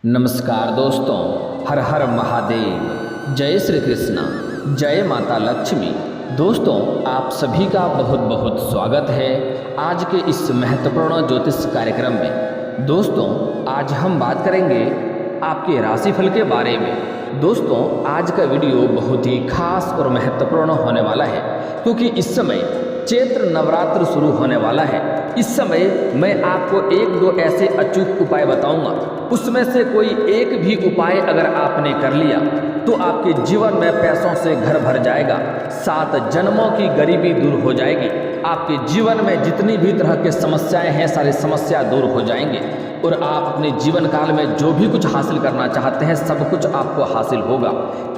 नमस्कार दोस्तों, हर हर महादेव, जय श्री कृष्णा, जय माता लक्ष्मी। दोस्तों, आप सभी का बहुत बहुत स्वागत है आज के इस महत्वपूर्ण ज्योतिष कार्यक्रम में। दोस्तों, आज हम बात करेंगे आपके राशिफल के बारे में। दोस्तों, आज का वीडियो बहुत ही खास और महत्वपूर्ण होने वाला है क्योंकि इस समय चैत्र नवरात्र शुरू होने वाला है। इस समय मैं आपको एक दो ऐसे अचूक उपाय बताऊंगा, उसमें से कोई एक भी उपाय अगर आपने कर लिया तो आपके जीवन में पैसों से घर भर जाएगा, 7 जन्मों की गरीबी दूर हो जाएगी, आपके जीवन में जितनी भी तरह की समस्याएं हैं सारी समस्या दूर हो जाएंगे और आप अपने जीवन काल में जो भी कुछ हासिल करना चाहते हैं सब कुछ आपको हासिल होगा।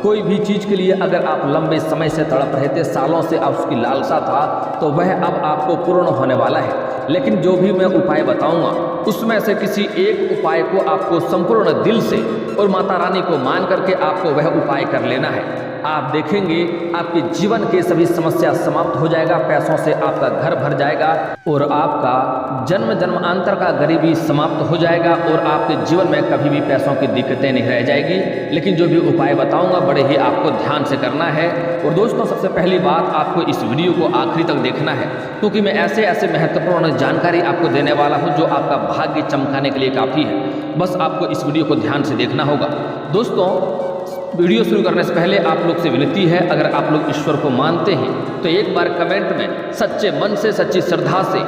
कोई भी चीज़ के लिए अगर आप लंबे समय से तड़प रहे थे, सालों से आप उसकी लालसा था, तो वह अब आपको पूर्ण होने वाला है। लेकिन जो भी मैं उपाय बताऊंगा उसमें से किसी एक उपाय को आपको संपूर्ण दिल से और माता रानी को मान करके आपको वह उपाय कर लेना है। आप देखेंगे आपके जीवन के सभी समस्या समाप्त हो जाएगा, पैसों से आपका घर भर जाएगा और आपका जन्म जन्मांतर का गरीबी समाप्त हो जाएगा और आपके जीवन में कभी भी पैसों की दिक्कतें नहीं रह जाएगी। लेकिन जो भी उपाय बताऊंगा बड़े ही आपको ध्यान से करना है। और दोस्तों, सबसे पहली बात, आपको इस वीडियो को आखिरी तक देखना है क्योंकि मैं ऐसे ऐसे महत्वपूर्ण जानकारी आपको देने वाला हूँ जो आपका भाग्य चमकाने के लिए काफ़ी है। बस आपको इस वीडियो को ध्यान से देखना होगा। दोस्तों, वीडियो शुरू करने से पहले आप लोग से विनती है, अगर आप लोग ईश्वर को मानते हैं तो एक बार कमेंट में सच्चे मन से सच्ची श्रद्धा से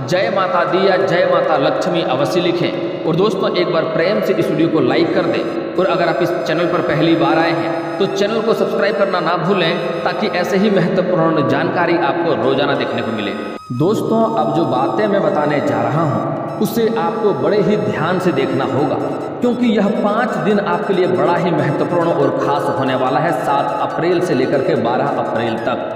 जय माता दी या जय माता लक्ष्मी अवश्य लिखें। और दोस्तों, एक बार प्रेम से इस वीडियो को लाइक कर दें और अगर आप इस चैनल पर पहली बार आए हैं तो चैनल को सब्सक्राइब करना ना भूलें ताकि ऐसे ही महत्वपूर्ण जानकारी आपको रोजाना देखने को मिले। दोस्तों, अब जो बातें मैं बताने जा रहा हूँ उसे आपको बड़े ही ध्यान से देखना होगा क्योंकि यह 5 दिन आपके लिए बड़ा ही महत्वपूर्ण और खास होने वाला है। 7 अप्रैल से लेकर के 12 अप्रैल तक।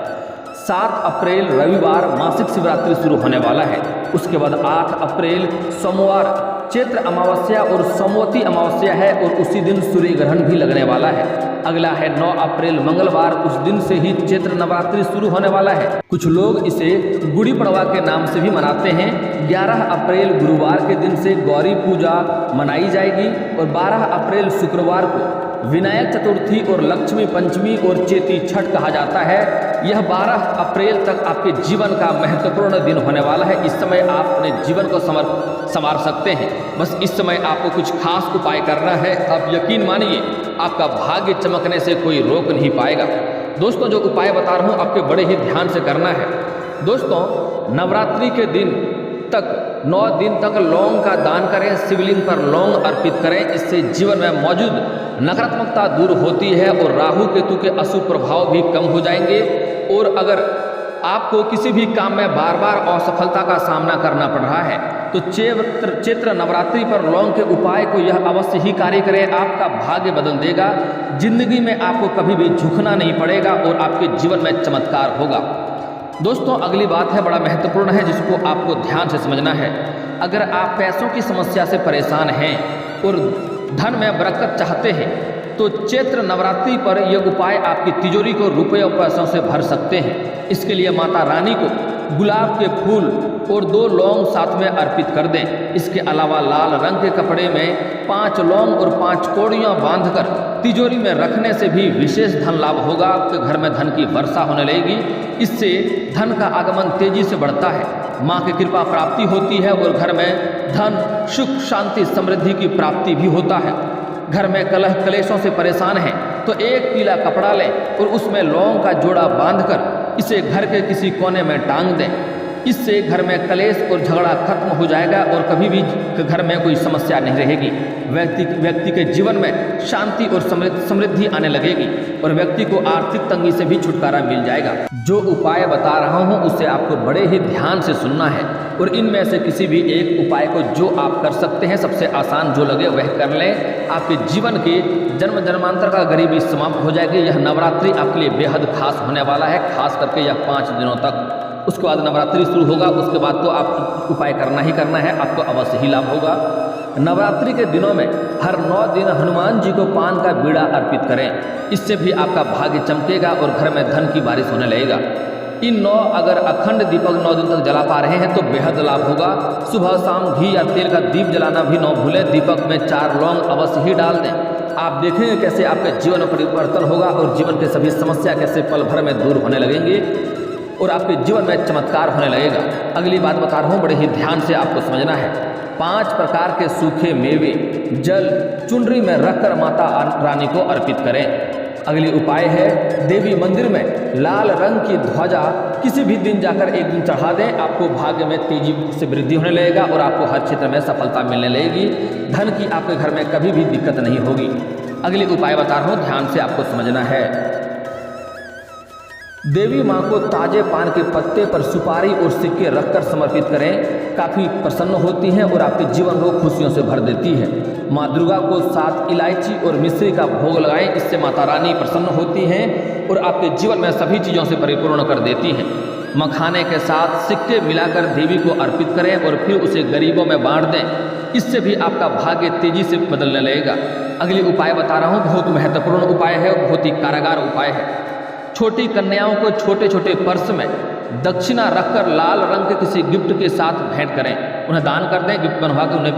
7 अप्रैल रविवार मासिक शिवरात्रि शुरू होने वाला है। उसके बाद 8 अप्रैल सोमवार चैत्र अमावस्या और सोमवती अमावस्या है और उसी दिन सूर्य ग्रहण भी लगने वाला है। अगला है 9 अप्रैल मंगलवार, उस दिन से ही चैत्र नवरात्रि शुरू होने वाला है। कुछ लोग इसे गुड़ी पड़वा के नाम से भी मनाते हैं। 11 अप्रैल गुरुवार के दिन से गौरी पूजा मनाई जाएगी और 12 अप्रैल शुक्रवार को विनायक चतुर्थी और लक्ष्मी पंचमी और चेती छठ कहा जाता है। यह 12 अप्रैल तक आपके जीवन का महत्वपूर्ण दिन होने वाला है। इस समय आप अपने जीवन को संवार सकते हैं। बस इस समय आपको कुछ खास उपाय करना है। आप यकीन मानिए आपका भाग्य चमकने से कोई रोक नहीं पाएगा। दोस्तों, जो उपाय बता रहा हूँ आपके बड़े ही ध्यान से करना है। दोस्तों, नवरात्रि के दिन तक 9 दिन तक लौंग का दान करें, शिवलिंग पर लौंग अर्पित करें। इससे जीवन में मौजूद नकारात्मकता दूर होती है और राहु केतु के अशुभ प्रभाव भी कम हो जाएंगे। और अगर आपको किसी भी काम में बार बार असफलता का सामना करना पड़ रहा है तो चैत्र नवरात्रि पर लौंग के उपाय को यह अवश्य ही कार्य करें। आपका भाग्य बदल देगा, जिंदगी में आपको कभी भी झुकना नहीं पड़ेगा और आपके जीवन में चमत्कार होगा। दोस्तों, अगली बात है बड़ा महत्वपूर्ण है जिसको आपको ध्यान से समझना है। अगर आप पैसों की समस्या से परेशान हैं और धन में बरकत चाहते हैं तो चैत्र नवरात्रि पर यह उपाय आपकी तिजोरी को रुपये और पैसों से भर सकते हैं। इसके लिए माता रानी को गुलाब के फूल और 2 लौंग साथ में अर्पित कर दें। इसके अलावा लाल रंग के कपड़े में 5 लौंग और 5 कौड़ियाँ बांधकर तिजोरी में रखने से भी विशेष धन लाभ होगा। आपके घर में धन की वर्षा होने लगेगी। इससे धन का आगमन तेजी से बढ़ता है, माँ की कृपा प्राप्ति होती है और घर में धन सुख शांति समृद्धि की प्राप्ति भी होता है। घर में कलह कलेशों से परेशान हैं तो एक पीला कपड़ा लें और उसमें लौंग का जोड़ा बांधकर इसे घर के किसी कोने में टांग दें। इससे घर में कलेश और झगड़ा खत्म हो जाएगा और कभी भी घर में कोई समस्या नहीं रहेगी। व्यक्ति के जीवन में शांति और समृद्धि आने लगेगी और व्यक्ति को आर्थिक तंगी से भी छुटकारा मिल जाएगा। जो उपाय बता रहा हूँ उसे आपको बड़े ही ध्यान से सुनना है और इनमें से किसी भी एक उपाय को जो आप कर सकते हैं, सबसे आसान जो लगे वह कर लें। आपके जीवन के जन्म जन्मांतर का गरीबी समाप्त हो जाएगी। यह नवरात्रि आपके लिए बेहद खास होने वाला है, खास करके यह 5 दिनों तक। उसके बाद नवरात्रि शुरू होगा, उसके बाद तो आप उपाय करना ही करना है, आपको अवश्य ही लाभ होगा। नवरात्रि के दिनों में हर 9 दिन हनुमान जी को पान का बीड़ा अर्पित करें। इससे भी आपका भाग्य चमकेगा और घर में धन की बारिश होने लगेगा। इन 9 अगर अखंड दीपक 9 दिन तक जला पा रहे हैं तो बेहद लाभ होगा। सुबह शाम घी या तेल का दीप जलाना भी न भूलें। दीपक में 4 लौंग अवश्य ही डाल दें। आप देखेंगे कैसे आपके जीवन में परिवर्तन होगा और जीवन के सभी समस्या कैसे पल भर में दूर होने लगेंगे और आपके जीवन में चमत्कार होने लगेगा। अगली बात बता रहा हूँ, बड़े ही ध्यान से आपको समझना है। 5 प्रकार के सूखे मेवे जल चुनरी में रखकर माता रानी को अर्पित करें। अगली उपाय है, देवी मंदिर में लाल रंग की ध्वजा किसी भी दिन जाकर एक दिन चढ़ा दें। आपको भाग्य में तेजी से वृद्धि होने लगेगा और आपको हर क्षेत्र में सफलता मिलने लगेगी। धन की आपके घर में कभी भी दिक्कत नहीं होगी। अगली उपाय बता रहा हूँ, ध्यान से आपको समझना है। देवी माँ को ताजे पान के पत्ते पर सुपारी और सिक्के रखकर समर्पित करें। काफ़ी प्रसन्न होती हैं और आपके जीवन को खुशियों से भर देती है। माँ दुर्गा को 7 इलायची और मिश्री का भोग लगाएं। इससे माता रानी प्रसन्न होती हैं और आपके जीवन में सभी चीज़ों से परिपूर्ण कर देती हैं। मखाने के साथ सिक्के मिलाकर देवी को अर्पित करें और फिर उसे गरीबों में बांट दें। इससे भी आपका भाग्य तेजी से बदलने लगेगा। अगली उपाय बता रहा हूँ, बहुत महत्वपूर्ण उपाय है, बहुत ही कारागार उपाय है। छोटी कन्याओं को छोटे छोटे पर्स में दक्षिणा रखकर लाल रंग के किसी गिफ्ट के साथ भेंट करें। उन्हें दान कर दें, गिफ्ट बनवा के उन्हें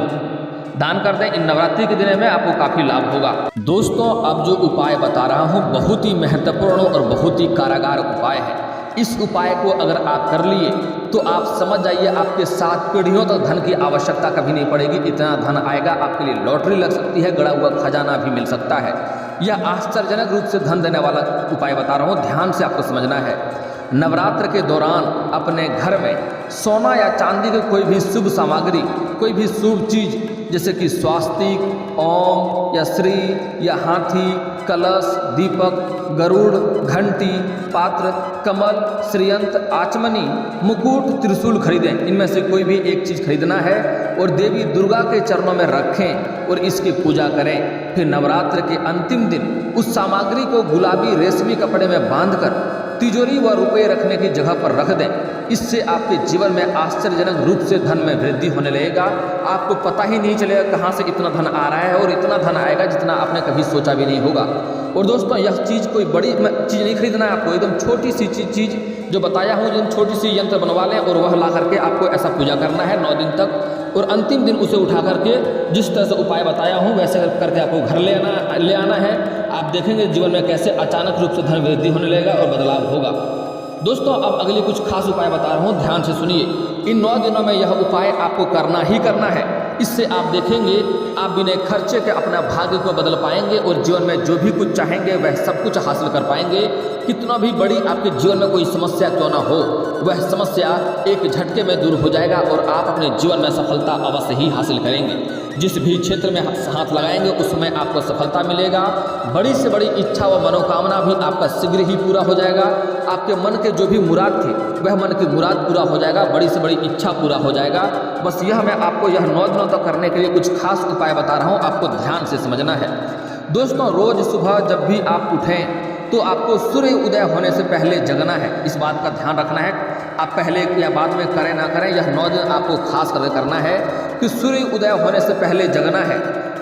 दान कर दें। इन नवरात्रि के दिनों में आपको काफ़ी लाभ होगा। दोस्तों, अब जो उपाय बता रहा हूँ बहुत ही महत्वपूर्ण और बहुत ही कारागार उपाय है। इस उपाय को अगर आप कर लिए तो आप समझ जाइए आपके 7 पीढ़ियों तक धन की आवश्यकता कभी नहीं पड़ेगी। इतना धन आएगा, आपके लिए लॉटरी लग सकती है, गड़ा हुआ खजाना भी मिल सकता है। यह आश्चर्यजनक रूप से धन देने वाला उपाय बता रहा हूँ, ध्यान से आपको समझना है। नवरात्र के दौरान अपने घर में सोना या चांदी की कोई भी शुभ सामग्री, कोई भी शुभ चीज़ जैसे कि स्वास्तिक, ओम या श्री या हाथी, कलश, दीपक, गरुड़, घंटी, पात्र, कमल, श्रीयंत, आचमनी, मुकुट, त्रिशूल खरीदें। इनमें से कोई भी एक चीज़ खरीदना है और देवी दुर्गा के चरणों में रखें और इसकी पूजा करें। फिर नवरात्र के अंतिम दिन उस सामग्री को गुलाबी रेशमी कपड़े में बांधकर तिजोरी व रुपये रखने की जगह पर रख दें। इससे आपके जीवन में आश्चर्यजनक रूप से धन में वृद्धि होने लगेगा। आपको पता ही नहीं चलेगा कहाँ से इतना धन आ रहा है और इतना धन आएगा जितना आपने कभी सोचा भी नहीं होगा। और दोस्तों, यह चीज़ कोई बड़ी चीज़ नहीं खरीदना है आपको, एकदम छोटी सी चीज़ जो बताया हूँ, एकदम छोटी सी यंत्र बनवा लें और वह ला करके आपको ऐसा पूजा करना है 9 दिन तक। और अंतिम दिन उसे उठा करके जिस तरह से उपाय बताया हूँ वैसे करके आपको घर ले आना है। आप देखेंगे जीवन में कैसे अचानक रूप से धन वृद्धि होने लगेगा और बदलाव होगा। दोस्तों, अब अगले कुछ खास उपाय बता रहा हूँ, ध्यान से सुनिए। इन 9 दिनों में यह उपाय आपको करना ही करना है। इससे आप देखेंगे आप बिना खर्चे के अपना भाग्य को बदल पाएंगे और जीवन में जो भी कुछ चाहेंगे वह सब कुछ हासिल कर पाएंगे। कितना भी बड़ी आपके जीवन में कोई समस्या क्यों ना हो, वह समस्या एक झटके में दूर हो जाएगा और आप अपने जीवन में सफलता अवश्य ही हासिल करेंगे। जिस भी क्षेत्र में हाथ लगाएंगे उसमें आपको सफलता मिलेगा। बड़ी से बड़ी इच्छा व मनोकामना भी आपका शीघ्र ही पूरा हो जाएगा। आपके मन के जो भी मुराद थे वह मन की मुराद पूरा हो जाएगा, बड़ी से बड़ी इच्छा पूरा हो जाएगा। बस यह मैं आपको यह 9 दिनों तक करने के लिए कुछ खास उपाय बता रहा हूँ, आपको ध्यान से समझना है। दोस्तों, रोज़ सुबह जब भी आप उठें तो आपको सूर्य उदय होने से पहले जगना है। इस बात का ध्यान रखना है। आप पहले या बाद में करें ना करें, यह 9 दिन आपको खास करके करना है कि सूर्य उदय होने से पहले जगना है।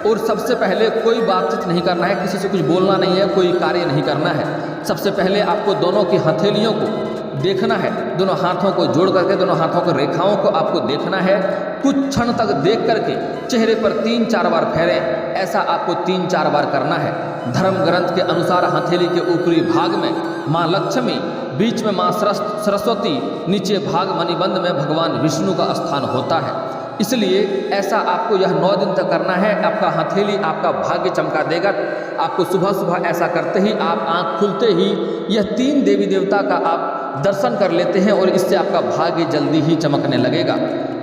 और सबसे पहले कोई बातचीत नहीं करना है, किसी से कुछ बोलना नहीं है, कोई कार्य नहीं करना है। सबसे पहले आपको दोनों की हथेलियों को देखना है, दोनों हाथों को जोड़ करके दोनों हाथों की रेखाओं को आपको देखना है। कुछ क्षण तक देख करके चेहरे पर 3-4 बार फेरें। ऐसा आपको 3-4 बार करना है। धर्म ग्रंथ के अनुसार हथेली के ऊपरी भाग में माँ लक्ष्मी, बीच में माँ सरस्वती, नीचे भाग मणिबंध में भगवान विष्णु का स्थान होता है। इसलिए ऐसा आपको यह 9 दिन तक करना है। आपका हथेली आपका भाग्य चमका देगा। आपको सुबह सुबह ऐसा करते ही आप आँख खुलते ही यह 3 देवी देवता का आप दर्शन कर लेते हैं और इससे आपका भाग्य जल्दी ही चमकने लगेगा।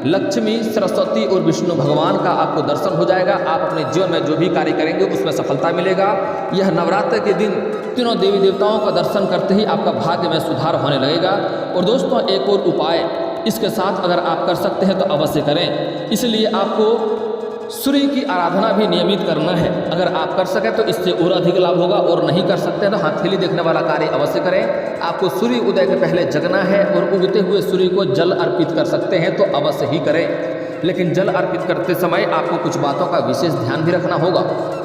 लक्ष्मी, सरस्वती और विष्णु भगवान का आपको दर्शन हो जाएगा। आप अपने जीवन में जो भी कार्य करेंगे उसमें सफलता मिलेगा। यह नवरात्र के दिन तीनों देवी देवताओं का दर्शन करते ही आपका भाग्य में सुधार होने लगेगा। और दोस्तों, एक और उपाय इसके साथ अगर आप कर सकते हैं तो अवश्य करें। इसलिए आपको सूर्य की आराधना भी नियमित करना है। अगर आप कर सकें तो इससे और अधिक लाभ होगा, और नहीं कर सकते तो हथेली देखने वाला कार्य अवश्य करें। आपको सूर्य उदय के पहले जगना है और उगते हुए सूर्य को जल अर्पित कर सकते हैं तो अवश्य ही करें। लेकिन जल अर्पित करते समय आपको कुछ बातों का विशेष ध्यान भी रखना होगा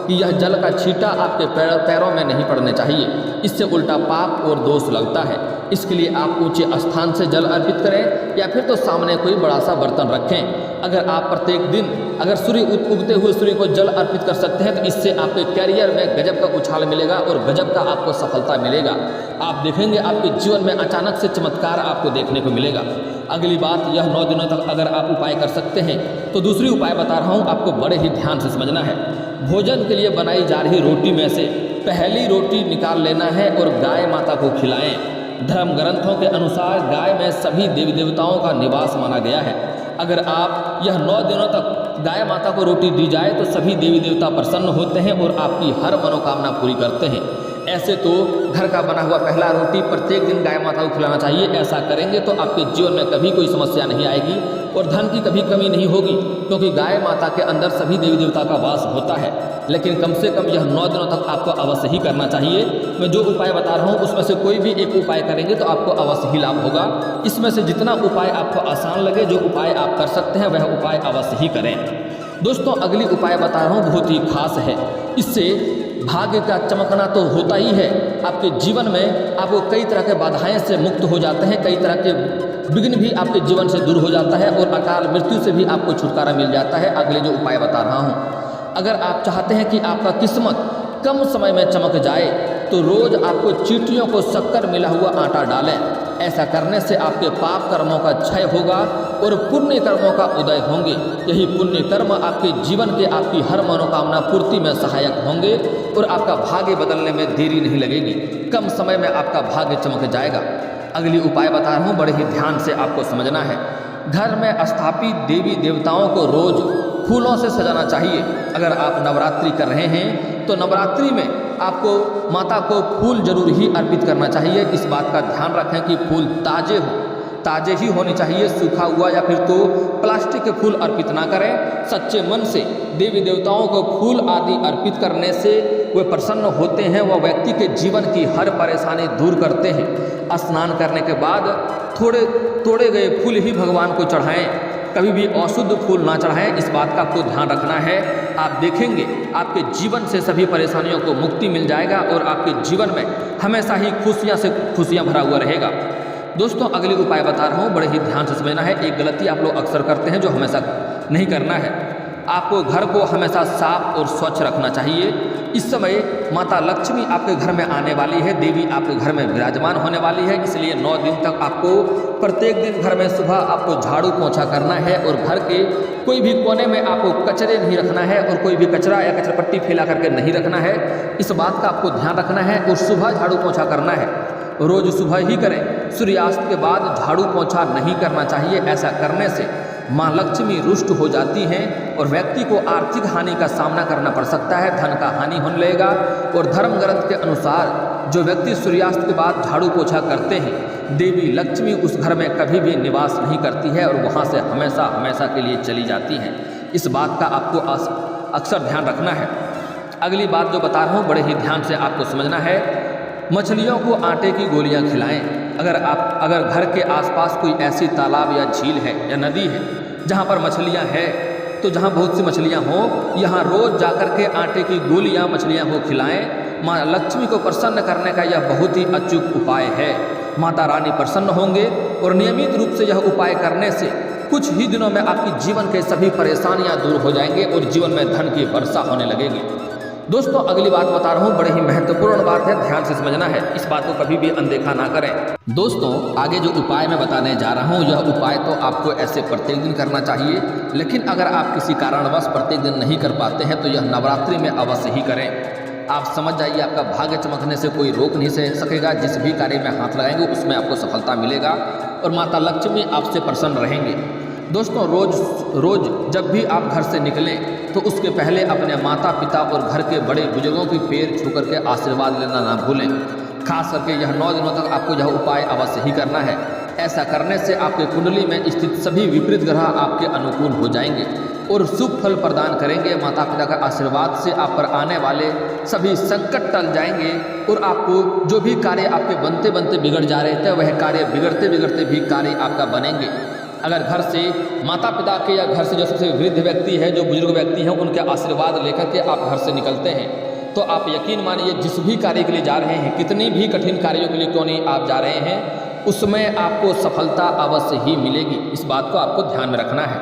कि यह जल का छींटा आपके पैरों में नहीं पड़ने चाहिए, इससे उल्टा पाप और दोष लगता है। इसके लिए आप ऊंचे स्थान से जल अर्पित करें या फिर तो सामने कोई बड़ा सा बर्तन रखें। अगर आप प्रत्येक दिन अगर उगते हुए सूर्य को जल अर्पित कर सकते हैं तो इससे आपके कैरियर में गजब का उछाल मिलेगा और गजब का आपको सफलता मिलेगा। आप देखेंगे आपके जीवन में अचानक से चमत्कार आपको देखने को मिलेगा। अगली बात, यह 9 दिनों तक अगर आप उपाय कर सकते हैं तो दूसरी उपाय बता रहा हूँ, आपको बड़े ही ध्यान से समझना है। भोजन के लिए बनाई जा रही रोटी में से पहली रोटी निकाल लेना है और गाय माता को खिलाएं। धर्म ग्रंथों के अनुसार गाय में सभी देवी देवताओं का निवास माना गया है। अगर आप यह 9 दिनों तक गाय माता को रोटी दी जाए तो सभी देवी देवता प्रसन्न होते हैं और आपकी हर मनोकामना पूरी करते हैं। ऐसे तो घर का बना हुआ पहला रोटी प्रत्येक दिन गाय माता को खिलाना चाहिए। ऐसा करेंगे तो आपके जीवन में कभी कोई समस्या नहीं आएगी और धन की कभी कमी नहीं होगी, क्योंकि गाय माता के अंदर सभी देवी देवता का वास होता है। लेकिन कम से कम यह 9 दिनों तक आपको अवश्य ही करना चाहिए। मैं जो उपाय बता रहा हूँ उसमें से कोई भी एक उपाय करेंगे तो आपको अवश्य ही लाभ होगा। इसमें से जितना उपाय आपको आसान लगे, जो उपाय आप कर सकते हैं वह उपाय अवश्य ही करें। दोस्तों, अगली उपाय बता रहा हूँ बहुत ही खास है। इससे भाग्य का चमकना तो होता ही है, आपके जीवन में आपको कई तरह के बाधाएं से मुक्त हो जाते हैं, कई तरह के विघ्न भी आपके जीवन से दूर हो जाता है और अकाल मृत्यु से भी आपको छुटकारा मिल जाता है। अगले जो उपाय बता रहा हूँ, अगर आप चाहते हैं कि आपका किस्मत कम समय में चमक जाए तो रोज आपको चींटियों को शक्कर मिला हुआ आटा डालें। ऐसा करने से आपके पाप कर्मों का क्षय होगा और पुण्य कर्मों का उदय होंगे। यही पुण्य कर्म आपके जीवन के आपकी हर मनोकामना पूर्ति में सहायक होंगे और आपका भाग्य बदलने में देरी नहीं लगेगी। कम समय में आपका भाग्य चमक जाएगा। अगली उपाय बता रहा हूँ, बड़े ही ध्यान से आपको समझना है। घर में स्थापित देवी देवताओं को रोज फूलों से सजाना चाहिए। अगर आप नवरात्रि कर रहे हैं तो नवरात्रि में आपको माता को फूल जरूर ही अर्पित करना चाहिए। इस बात का ध्यान रखें कि फूल ताजे ही होने चाहिए, सूखा हुआ या फिर तो प्लास्टिक के फूल अर्पित ना करें। सच्चे मन से देवी देवताओं को फूल आदि अर्पित करने से वे प्रसन्न होते हैं, वह व्यक्ति के जीवन की हर परेशानी दूर करते हैं। स्नान करने के बाद तोड़े गए फूल ही भगवान को चढ़ाएं, कभी भी अशुद्ध फूल ना चढ़ाएं। इस बात का आपको ध्यान रखना है। आप देखेंगे आपके जीवन से सभी परेशानियों को मुक्ति मिल जाएगा और आपके जीवन में हमेशा ही खुशियाँ भरा हुआ रहेगा। दोस्तों, अगली उपाय बता रहा हूँ, बड़े ही ध्यान से समझना है। एक गलती आप लोग अक्सर करते हैं जो हमेशा नहीं करना है। आपको घर को हमेशा साफ और स्वच्छ रखना चाहिए। इस समय माता लक्ष्मी आपके घर में आने वाली है, देवी आपके घर में विराजमान होने वाली है। इसलिए 9 दिन तक आपको प्रत्येक दिन घर में सुबह आपको झाड़ू पोंछा करना है और घर के कोई भी कोने में आपको कचरे नहीं रखना है और कोई भी कचरा या कचरपट्टी फैला करके नहीं रखना है। इस बात का आपको ध्यान रखना है और सुबह झाड़ू पोंछा करना है। रोज सुबह ही करें, सूर्यास्त के बाद झाड़ू पोंछा नहीं करना चाहिए। ऐसा करने से माँ लक्ष्मी रुष्ट हो जाती हैं और व्यक्ति को आर्थिक हानि का सामना करना पड़ सकता है, धन का हानि होने लगेगा। और धर्म ग्रंथ के अनुसार जो व्यक्ति सूर्यास्त के बाद झाड़ू पोछा करते हैं, देवी लक्ष्मी उस घर में कभी भी निवास नहीं करती है और वहाँ से हमेशा के लिए चली जाती हैं। इस बात का आपको अक्सर ध्यान रखना है। अगली बात जो बता रहा हूँ, बड़े ही ध्यान से आपको समझना है। मछलियों को आटे की गोलियाँ खिलाएं। अगर घर के आसपास कोई ऐसी तालाब या झील है या नदी है जहाँ पर मछलियाँ हैं, तो जहाँ बहुत सी मछलियाँ हों, यहाँ रोज़ जाकर के आटे की गोलियाँ मछलियाँ को खिलाएं। माँ लक्ष्मी को प्रसन्न करने का यह बहुत ही अचूक उपाय है। माता रानी प्रसन्न होंगे और नियमित रूप से यह उपाय करने से कुछ ही दिनों में आपकी जीवन के सभी परेशानियाँ दूर हो जाएंगे और जीवन में धन की वर्षा होने लगेगी। दोस्तों, अगली बात बता रहा हूँ, बड़े ही महत्वपूर्ण बात है, ध्यान से समझना है। इस बात को कभी भी अनदेखा ना करें। दोस्तों, आगे जो उपाय मैं बताने जा रहा हूँ, यह उपाय तो आपको ऐसे प्रत्येक दिन करना चाहिए, लेकिन अगर आप किसी कारणवश प्रत्येक दिन नहीं कर पाते हैं तो यह नवरात्रि में अवश्य ही करें। आप समझ जाइए, आपका भाग्य चमकने से कोई रोक नहीं सकेगा। जिस भी कार्य में हाथ लगाएंगे उसमें आपको सफलता मिलेगा और माता लक्ष्मी आपसे प्रसन्न रहेंगे। दोस्तों, रोज जब भी आप घर से निकलें तो उसके पहले अपने माता पिता और घर के बड़े बुजुर्गों की पैर छू करके आशीर्वाद लेना ना भूलें। खास करके यह 9 दिनों तक आपको यह उपाय अवश्य ही करना है। ऐसा करने से आपके कुंडली में स्थित सभी विपरीत ग्रह आपके अनुकूल हो जाएंगे और शुभ फल प्रदान करेंगे। माता पिता का आशीर्वाद से आप पर आने वाले सभी संकट टल जाएंगे और आपको जो भी कार्य आपके बनते बिगड़ जा रहे थे, वह कार्य बिगड़ते भी कार्य आपका बनेंगे। अगर घर से माता पिता के या घर से जो सबसे वृद्ध व्यक्ति है, जो बुजुर्ग व्यक्ति हैं, उनके आशीर्वाद लेकर के आप घर से निकलते हैं तो आप यकीन मानिए जिस भी कार्य के लिए जा रहे हैं, कितनी भी कठिन कार्यों के लिए क्यों नहीं आप जा रहे हैं, उसमें आपको सफलता अवश्य ही मिलेगी। इस बात को आपको ध्यान में रखना है।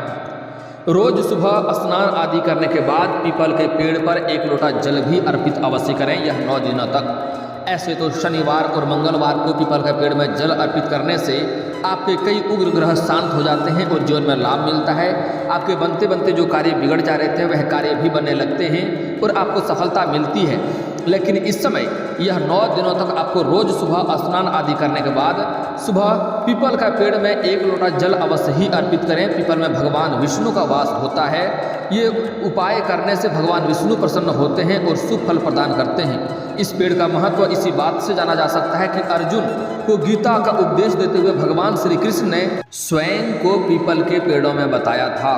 रोज सुबह स्नान आदि करने के बाद पीपल के पेड़ पर 1 लोटा जल भी अर्पित अवश्य करें, यह 9 दिनों तक। ऐसे तो शनिवार और मंगलवार को पीपल के पेड़ में जल अर्पित करने से आपके कई उग्र ग्रह शांत हो जाते हैं और जीवन में लाभ मिलता है। आपके बनते बनते जो कार्य बिगड़ जा रहे थे वह कार्य भी बनने लगते हैं और आपको सफलता मिलती है। लेकिन इस समय यह 9 दिनों तक आपको रोज सुबह स्नान आदि करने के बाद सुबह पीपल का पेड़ में 1 लोटा जल अवश्य ही अर्पित करें। पीपल में भगवान विष्णु का वास होता है। ये उपाय करने से भगवान विष्णु प्रसन्न होते हैं और शुभ फल प्रदान करते हैं। इस पेड़ का महत्व इसी बात से जाना जा सकता है कि अर्जुन को गीता का उपदेश देते हुए भगवान श्री कृष्ण ने स्वयं को पीपल के पेड़ों में बताया था।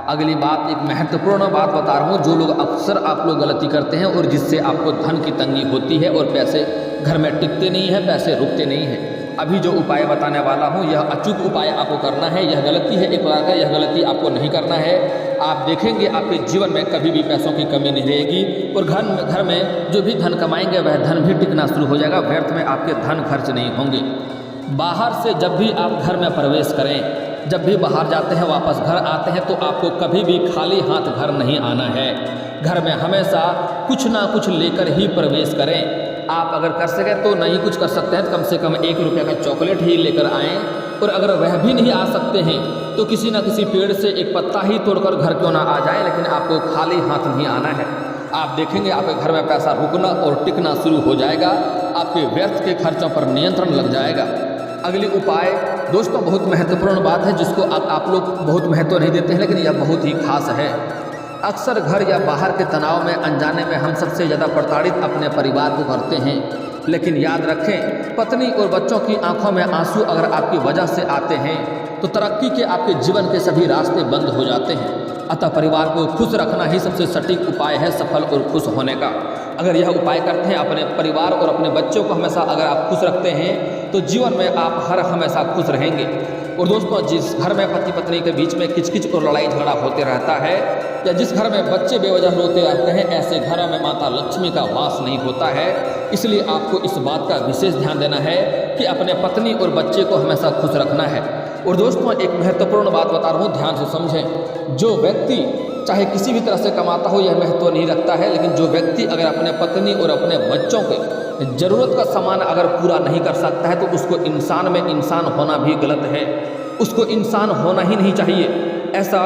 अगली बात, एक महत्वपूर्ण बात बता रहा हूँ, जो लोग अक्सर आप लोग गलती करते हैं और जिससे आपको धन की तंगी होती है और पैसे घर में टिकते नहीं हैं, पैसे रुकते नहीं हैं। अभी जो उपाय बताने वाला हूँ यह अचूक उपाय आपको करना है। यह गलती है एक प्रकार का, यह गलती आपको नहीं करना है। आप देखेंगे आपके जीवन में कभी भी पैसों की कमी नहीं रहेगी और घर में जो भी धन कमाएंगे वह धन भी टिकना शुरू हो जाएगा। व्यर्थ में आपके धन खर्च नहीं होंगे। बाहर से जब भी आप घर में प्रवेश करें, जब भी बाहर जाते हैं वापस घर आते हैं तो आपको कभी भी खाली हाथ घर नहीं आना है। घर में हमेशा कुछ ना कुछ लेकर ही प्रवेश करें। आप अगर कर सकें तो नहीं कुछ कर सकते हैं तो कम से कम 1 रुपये का चॉकलेट ही लेकर आएँ, और अगर वह भी नहीं आ सकते हैं तो किसी न किसी पेड़ से एक पत्ता ही तोड़कर घर क्यों ना आ जाए, लेकिन आपको खाली हाथ नहीं आना है। आप देखेंगे आपके घर में पैसा रुकना और टिकना शुरू हो जाएगा। आपके व्यर्थ के खर्चों पर नियंत्रण लग जाएगा। अगली उपाय दोस्तों बहुत महत्वपूर्ण बात है, जिसको आप लोग बहुत महत्व नहीं देते हैं, लेकिन यह बहुत ही खास है। अक्सर घर या बाहर के तनाव में अनजाने में हम सबसे ज़्यादा प्रताड़ित अपने परिवार को करते हैं। लेकिन याद रखें, पत्नी और बच्चों की आंखों में आंसू अगर आपकी वजह से आते हैं तो तरक्की के आपके जीवन के सभी रास्ते बंद हो जाते हैं। अतः परिवार को खुश रखना ही सबसे सटीक उपाय है सफल और खुश होने का। अगर यह उपाय करते हैं, अपने परिवार और अपने बच्चों को हमेशा अगर आप खुश रखते हैं तो जीवन में आप हर हमेशा खुश रहेंगे। और दोस्तों, जिस घर में पति पत्नी के बीच में किचकिच और लड़ाई झगड़ा होते रहता है, या जिस घर में बच्चे बेवजह रोते रहते हैं, ऐसे घरों में माता लक्ष्मी का वास नहीं होता है। इसलिए आपको इस बात का विशेष ध्यान देना है कि अपने पत्नी और बच्चे को हमेशा खुश रखना है। और दोस्तों, एक महत्वपूर्ण बात बता रहा हूँ, ध्यान से समझें। जो व्यक्ति चाहे किसी भी तरह से कमाता हो यह महत्व नहीं रखता है, लेकिन जो व्यक्ति अगर अपने पत्नी और अपने बच्चों के ज़रूरत का सामान अगर पूरा नहीं कर सकता है तो उसको इंसान में इंसान होना भी गलत है। उसको इंसान होना ही नहीं चाहिए। ऐसा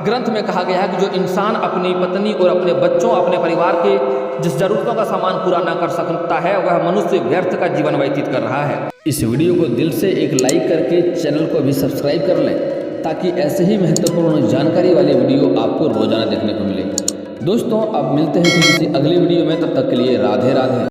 ग्रंथ में कहा गया है कि जो इंसान अपनी पत्नी और अपने बच्चों, अपने परिवार के जिस ज़रूरतों का सामान पूरा ना कर सकता है, वह मनुष्य व्यर्थ का जीवन व्यतीत कर रहा है। इस वीडियो को दिल से एक लाइक करके चैनल को भी सब्सक्राइब कर लें, ताकि ऐसे ही महत्वपूर्ण जानकारी वाले वीडियो आपको रोजाना देखने को मिले। दोस्तों, अब मिलते हैं किसी अगली वीडियो में, तब तक के लिए राधे राधे।